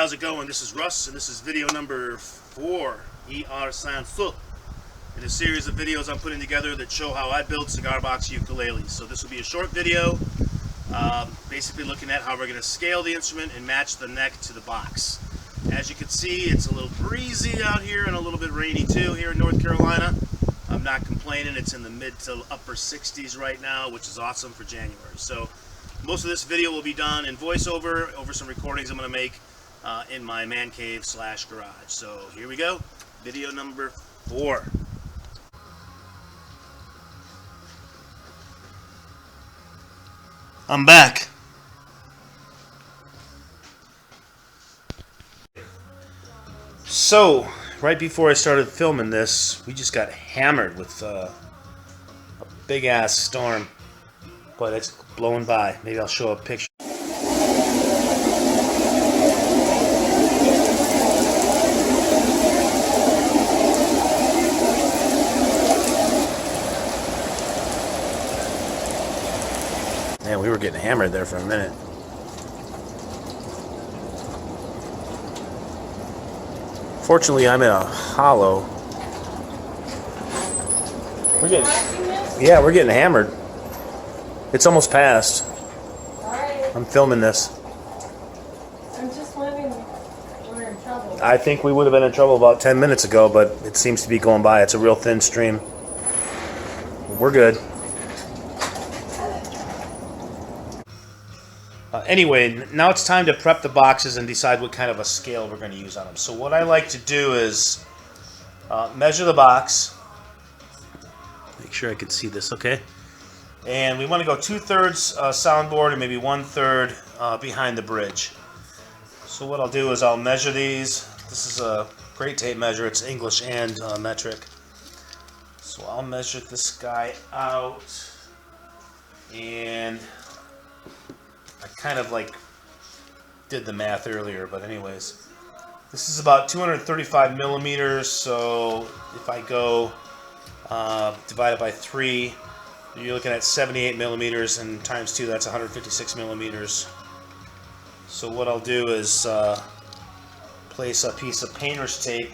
how's it going? This is Russ, and this is video number 4, ER Sound Full, in a series of videos I'm putting together that show how I build Cigarbox ukuleles. So this will be a short video, basically looking at how we're going to scale the instrument and match the neck to the box. As you can see, it's a little breezy out here and a little bit rainy too here in North Carolina. I'm not complaining. It's in the mid to upper 60s right now, which is awesome for January. So most of this video will be done in voiceover over some recordings I'm going to make in my man cave / garage. So here we go, video number 4. I'm back. So right before I started filming this, we just got hammered with a big ass storm, but it's blowing by. Maybe I'll show a picture. Man, we were getting hammered there for a minute. Fortunately, I'm in a hollow. We're getting hammered. It's almost past. Alright. I'm filming this. I'm just wondering if we're in trouble. I think we would have been in trouble about 10 minutes ago, but it seems to be going by. It's a real thin stream. We're good. Anyway, now it's time to prep the boxes and decide what kind of a scale we're going to use on them. So what I like to do is measure the box. Make sure I can see this, okay? And we want to go 2/3 soundboard and maybe 1/3 behind the bridge. So what I'll do is I'll measure these. This is a great tape measure. It's English and metric. So I'll measure this guy out, and I kind of like did the math earlier, but anyways, this is about 235 millimeters. So if I go divide it by 3, you're looking at 78 millimeters, and times 2, that's 156 millimeters. So what I'll do is place a piece of painter's tape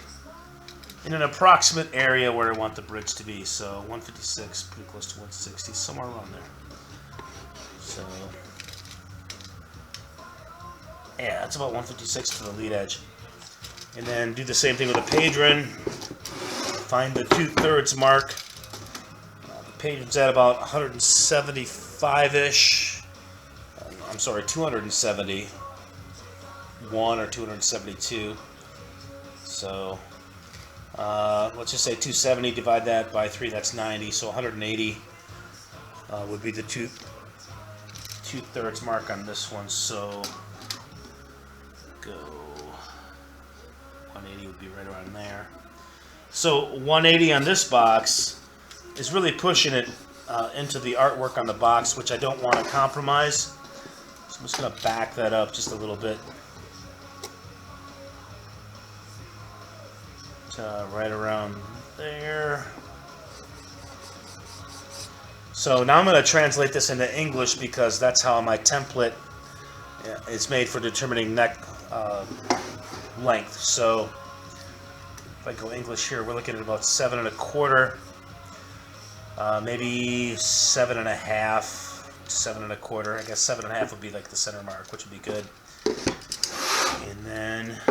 in an approximate area where I want the bridge to be. So 156, pretty close to 160, somewhere around there. So yeah, that's about 156 for the lead edge. And then do the same thing with a padron. Find the 2/3 mark. The padron's at about 175-ish. I'm sorry, 271 or 272. So let's just say 270. Divide that by 3. That's 90. So 180 would be the 2/3 mark on this one. So go 180 would be right around there. So 180 on this box is really pushing it into the artwork on the box, which I don't want to compromise. So I'm just going to back that up just a little bit to right around there. So now I'm going to translate this into English because that's how my template is made for determining neck length. So if I go English here, we're looking at about 7 1/4, maybe 7 1/2, 7 1/4. I guess 7 1/2 would be like the center mark, which would be good. And then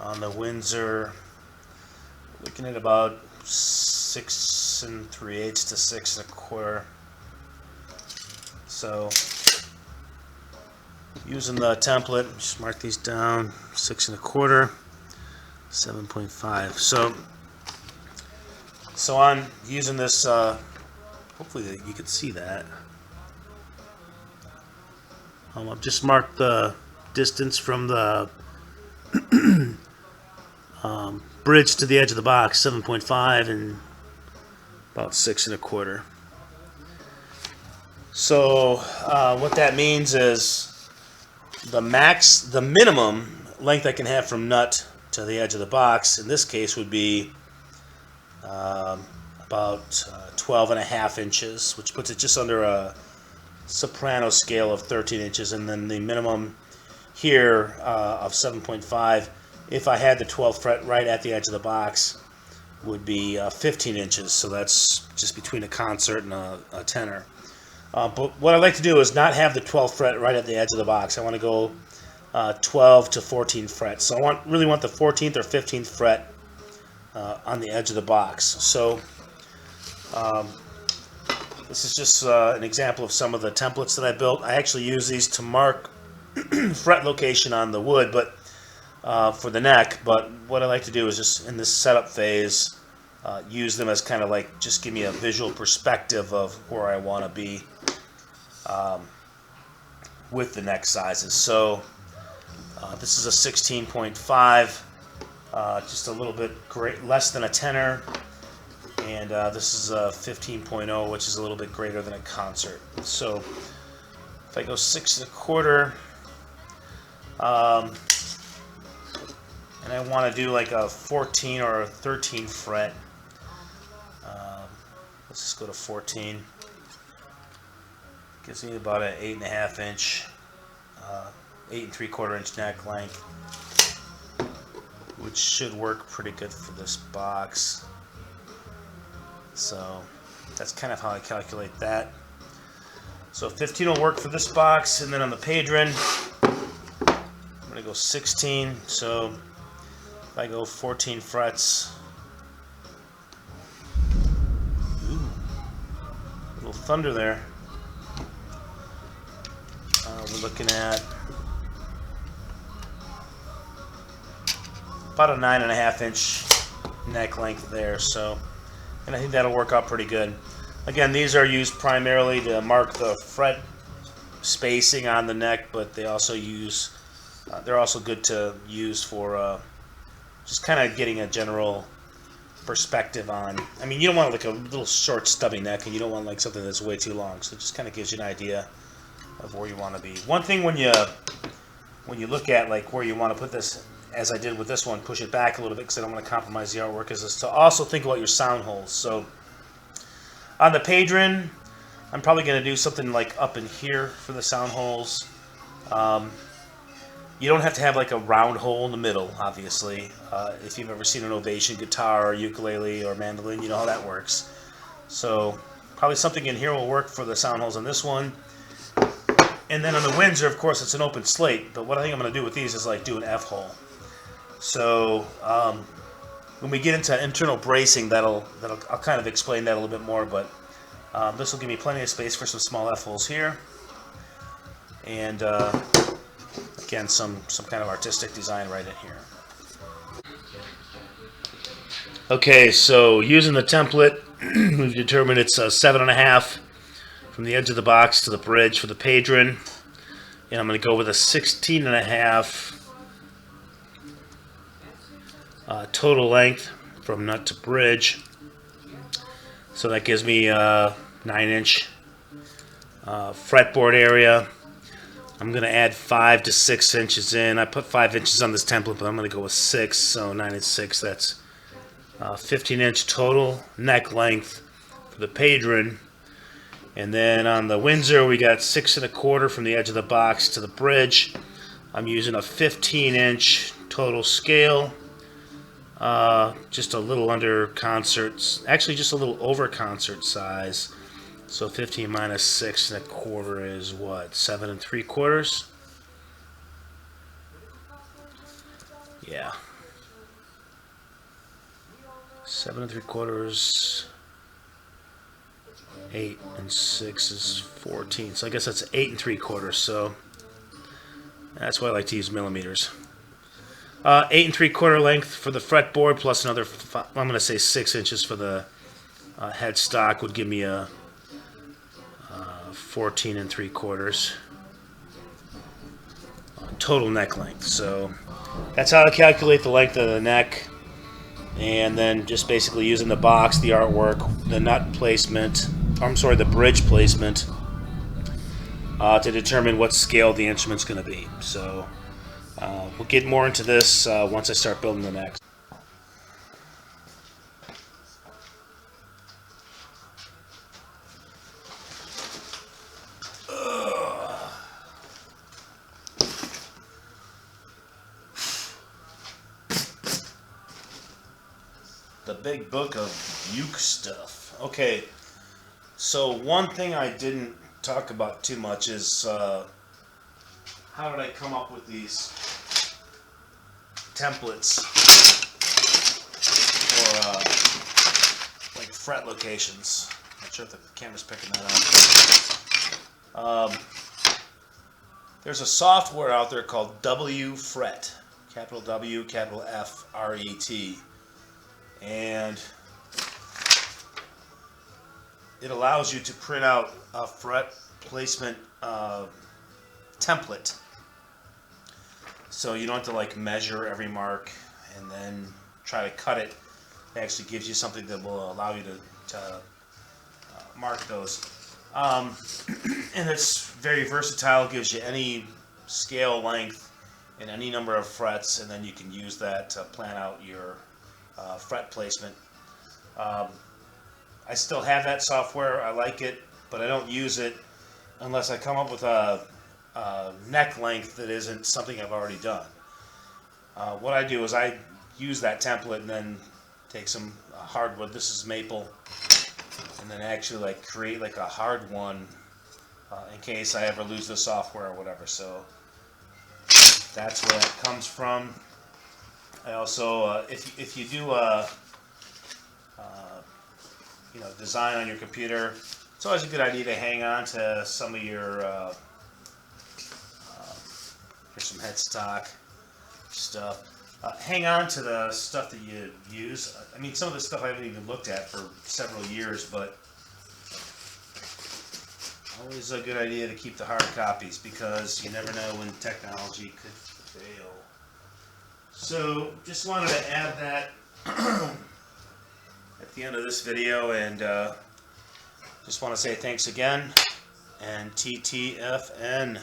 on the Windsor, looking at about 6 3/8 to 6 1/4. So using the template, just mark these down: 6 1/4, 7.5. So on using this, hopefully you can see that. I've just marked the distance from the bridge to the edge of the box, 7.5, and about 6 1/4. So what that means is the minimum length I can have from nut to the edge of the box in this case would be about 12 1/2 inches, which puts it just under a soprano scale of 13 inches, and then the minimum here of 7.5, if I had the 12th fret right at the edge of the box, would be 15 inches. So that's just between a concert and a tenor. But what I like to do is not have the 12th fret right at the edge of the box. I want to go 12 to 14 frets. So I really want the 14th or 15th fret on the edge of the box. So this is just an example of some of the templates that I built. I actually use these to mark fret location on the wood, but for the neck. But what I like to do is just in this setup phase, use them as kind of like just give me a visual perspective of where I want to be with the neck sizes. So this is a 16.5, just a little bit less than a tenor, and this is a 15.0, which is a little bit greater than a concert. So if I go 6 1/4, and I want to do like a 14 or a 13 fret. Let's just go to 14. Gives me about an 8.5 inch, 8 3/4 inch neck length, which should work pretty good for this box. So that's kind of how I calculate that. So 15 will work for this box, and then on the Padron, I'm going to go 16. So if I go 14 frets, little thunder there. We're looking at about a 9.5 inch neck length there. So, and I think that'll work out pretty good. Again, these are used primarily to mark the fret spacing on the neck, but they also use they're also good to use for just kind of getting a general perspective on. I mean, you don't want like a little short stubby neck, and you don't want like something that's way too long. So it just kind of gives you an idea of where you want to be. One thing when you look at like where you want to put this, as I did with this one, push it back a little bit because I don't want to compromise the artwork, is to also think about your sound holes. So on the Padron, I'm probably going to do something like up in here for the sound holes. You don't have to have like a round hole in the middle, obviously. If you've ever seen an Ovation guitar or ukulele or mandolin, you know how that works. So probably something in here will work for the sound holes on this one. And then on the Windsor, of course, it's an open slate. But what I think I'm going to do with these is like do an F hole. So when we get into internal bracing, I'll kind of explain that a little bit more. But this will give me plenty of space for some small F holes here. And again, some kind of artistic design right in here. Okay, so using the template, we've determined it's 7.5 from the edge of the box to the bridge for the Padron, and I'm going to go with a 16.5 total length from nut to bridge. So that gives me a 9-inch fretboard area. I'm going to add 5 to 6 inches in. I put 5 inches on this template, but I'm going to go with 6. So 9 and 6, that's 15-inch total neck length for the Padron. And then on the Windsor, we got 6 1/4 from the edge of the box to the bridge. I'm using a 15-inch total scale. Just a little under concerts, actually just a little over concert size. So 15 minus 6 1/4 is what? 7 3/4? Yeah. 7 3/4. 8 and 6 is 14. So I guess that's 8 3/4. So that's why I like to use millimeters. 8 3/4 length for the fretboard, plus another, I'm going to say 6 inches for the headstock would give me a 14 3/4 total neck length. So that's how I calculate the length of the neck, and then just basically using the box, the artwork, the nut placement, the bridge placement, to determine what scale the instrument's going to be. So we'll get more into this once I start building the neck. The big book of uke stuff. Okay, so one thing I didn't talk about too much is how did I come up with these templates for like fret locations. Not sure if the camera's picking that up. There's a software out there called WFret, capital W, capital F, R-E-T, and it allows you to print out a fret placement template. So you don't have to like measure every mark and then try to cut it. It actually gives you something that will allow you to mark those. And it's very versatile, gives you any scale length and any number of frets, and then you can use that to plan out your fret placement. I still have that software. I like it, but I don't use it unless I come up with a neck length that isn't something I've already done. What I do is I use that template and then take some hardwood. This is maple, and then actually like create like a hard one in case I ever lose the software or whatever. So that's where that comes from. I also, if you do design on your computer, it's always a good idea to hang on to some of your here's some headstock stuff. Hang on to the stuff that you use. I mean, some of the stuff I haven't even looked at for several years, but always a good idea to keep the hard copies because you never know when technology could fail. So, just wanted to add that at the end of this video, and just want to say thanks again, and TTFN.